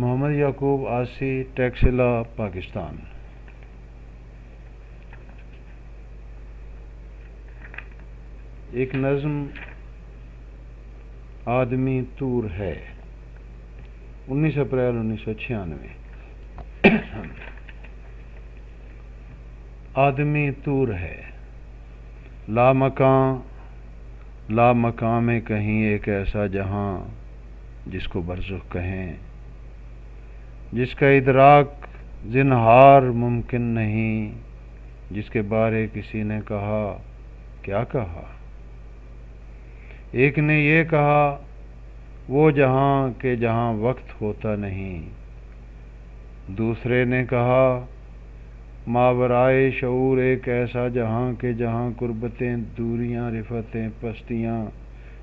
محمد یعقوب آسی، ٹیکسلا، پاکستان۔ ایک نظم آدمی طور ہے، 19 اپریل 1996۔ آدمی طور ہے، لامکاں میں کہیں ایک ایسا جہاں جس کو برزخ کہیں، جس کا ادراک زنہار ممکن نہیں، جس کے بارے کسی نے کہا کیا کہا۔ ایک نے یہ کہا وہ جہاں کہ جہاں وقت ہوتا نہیں، دوسرے نے کہا ماورائے شعور ایک ایسا جہاں کہ جہاں قربتیں، دوریاں، رفتیں، پستیاں،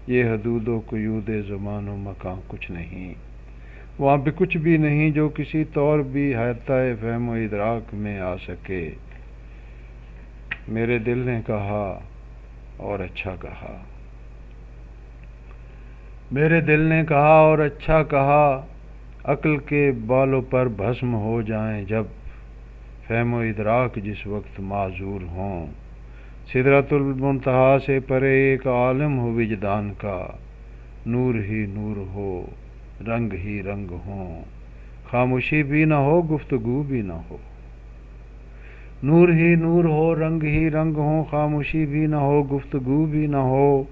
یہ حدود و قیود زمان و مکان کچھ نہیں، وہاں پہ کچھ بھی نہیں جو کسی طور بھی حیطۂ فہم و ادراک میں آ سکے۔ میرے دل نے کہا اور اچھا کہا، میرے دل نے کہا اور اچھا کہا، عقل کے بالوں پر بھسم ہو جائیں جب فہم و ادراک جس وقت معذور ہوں، سدرۃ المنتہا سے پرے ایک عالم ہو وجدان کا، نور ہی نور ہو، رنگ ہی رنگ ہوں، خاموشی بھی نہ ہو، گفتگو بھی نہ ہو۔ نور ہی نور ہو، رنگ ہی رنگ ہوں، خاموشی بھی نہ ہو، گفتگو بھی نہ ہو،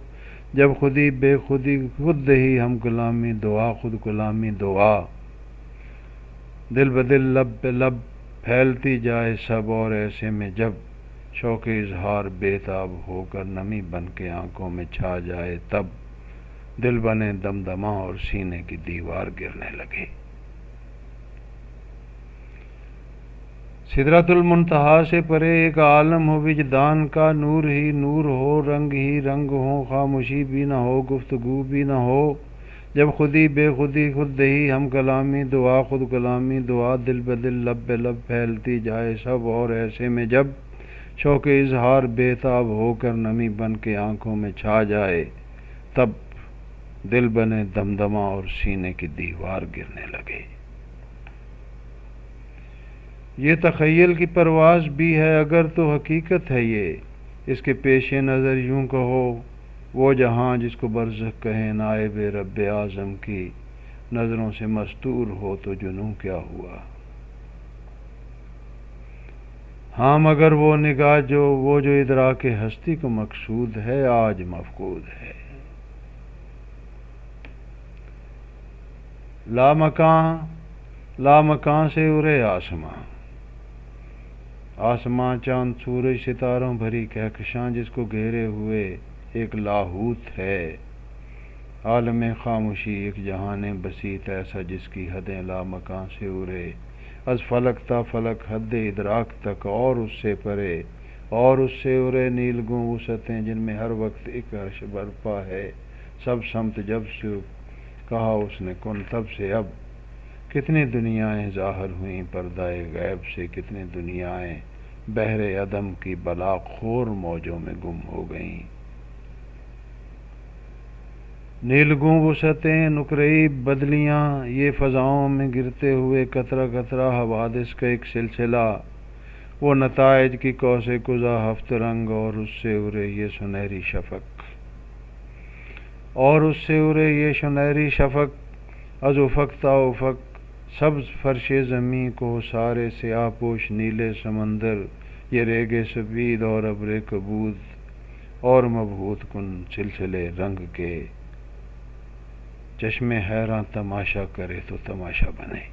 جب خودی بے خودی خود ہی ہم کلامی دعا، خود کلامی دعا، دل بدل لب پہ لب پھیلتی جائے سب، اور ایسے میں جب شوق اظہار بے تاب ہو کر نمی بن کے آنکھوں میں چھا جائے، تب دل بنے دمدمہ اور سینے کی دیوار گرنے لگے۔ سدرۃ المنتہا سے پرے ایک عالم ہو وجدان کا، نور ہی نور ہو، رنگ ہی رنگ ہو، خاموشی بھی نہ ہو، گفتگو بھی نہ ہو، جب خودی بے خودی خود ہی ہم کلامی دعا، خود کلامی دعا، دل بدل لب بے لب پھیلتی جائے سب، اور ایسے میں جب شوق اظہار بے تاب ہو کر نمی بن کے آنکھوں میں چھا جائے، تب دل بنے دمدمہ اور سینے کی دیوار گرنے لگے۔ یہ تخیل کی پرواز بھی ہے اگر تو حقیقت ہے یہ، اس کے پیش نظر یوں کہو وہ جہاں جس کو برزخ کہیں، نائب رب اعظم کی نظروں سے مستور ہو تو جنوں کیا ہوا۔ ہاں مگر وہ نگاہ وہ جو ادراک ہستی کو مقصود ہے، آج مفقود ہے۔ لامکاں سے اڑے آسماں، آسماں چاند سورج ستاروں بھری کہکشاں، جس کو گھیرے ہوئے ایک لاہوت ہے، عالم خاموشی ایک جہان بسیط ایسا جس کی حدیں لامکاں سے اڑے از فلک تا فلک حد ادراک تک، اور اس سے پرے اور اس سے اڑے نیلگوں وسعتیں جن میں ہر وقت ایک عرش برپا ہے، سب سمت جب سے کہا اس نے کن، تب سے اب کتنی دنیائیں ظاہر ہوئیں پردہ غیب سے، کتنی دنیائیں بحر عدم کی بلا خور موجوں میں گم ہو گئیں۔ نیلگوں وسعتیں، نقرئی بدلیاں، یہ فضاؤں میں گرتے ہوئے قطرہ قطرہ حوادث کا ایک سلسلہ، وہ نتائج کی قوس قزح ہفت رنگ، اور اس سے اڑے یہ سنہری شفق، اور اس سے اڑے یہ سنہری شفق، از افق تا افق، سبز فرش زمیں کو سارے سیاہ پوش نیلے سمندر، یہ ریگ سفید اور ابر کبود اور مبہوت کن سلسلے رنگ کے، چشم حیراں تماشا کرے تو تماشا بنے۔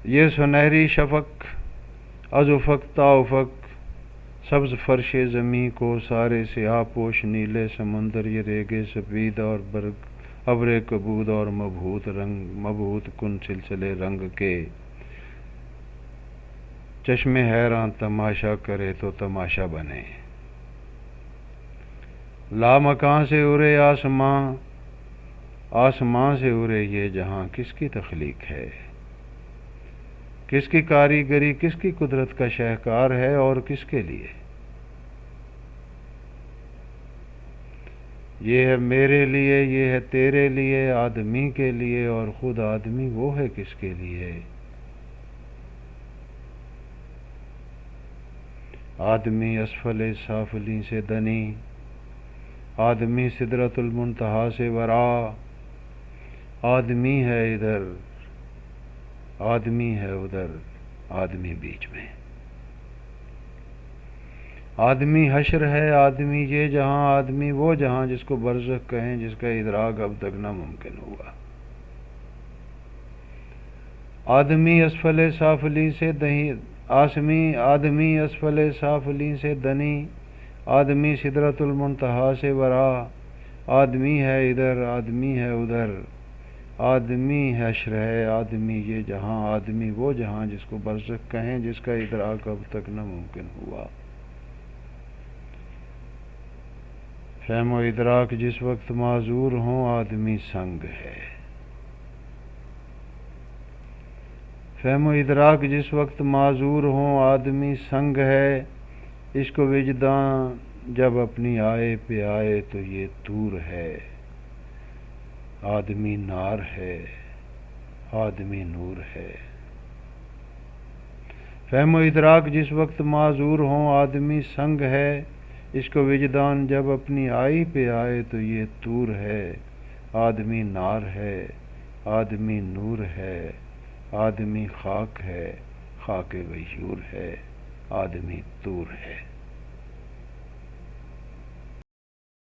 یہ سنہری شفق، از افق تا افق، سبز فرش زمیں کو سارے سیاہ پوش نیلے سمندر، یہ ریگ سفید اور ابر کبود اور مبہوت کن سلسلے رنگ کے، چشم حیراں تماشا کرے تو تماشا بنے۔ لامکاں سے اڑے آسماں، آسماں سے اڑے یہ جہاں، کس کی تخلیق ہے، کس کی کاریگری، کس کی قدرت کا شاہکار ہے، اور کس کے لیے؟ یہ ہے میرے لیے، یہ ہے تیرے لیے، آدمی کے لیے، اور خود آدمی وہ ہے کس کے لیے؟ آدمی اسفل سافلیں سے دنی، آدمی سدرۃ المنتہا سے ورا، آدمی ہے ادھر، آدمی ہے ادھر، آدمی بیچ میں، آدمی حشر ہے، آدمی یہ جہاں، آدمی وہ جہاں جس کو برزخ کہیں، جس کا ادراک اب تک ناممکن ہوا۔ آدمی اسفل سافلیں سے آدمی اسفل سافلیں سے دنی، آدمی سدرۃ المنتہا سے ورا، آدمی ہے ادھر، آدمی ہے ادھر، آدمی حشر ہے، آدمی یہ جہاں، آدمی وہ جہاں جس کو برزخ کہیں، جس کا ادراک اب تک ناممکن ہوا۔ فہم و ادراک جس وقت معذور ہوں، آدمی سنگ ہے۔ فہم و ادراک جس وقت معذور ہوں، آدمی سنگ ہے۔ عشق و وجدان جب اپنی آئے پہ آئے تو یہ طور ہے، آدمی نار ہے، آدمی نور ہے۔ فہم و ادراک جس وقت معذور ہوں، آدمی سنگ ہے۔ عشق و وجدان جب اپنی آئی پہ آئے تو یہ طور ہے، آدمی نار ہے، آدمی نور ہے، آدمی خاک ہے، خاک غیور ہے، آدمی طور ہے۔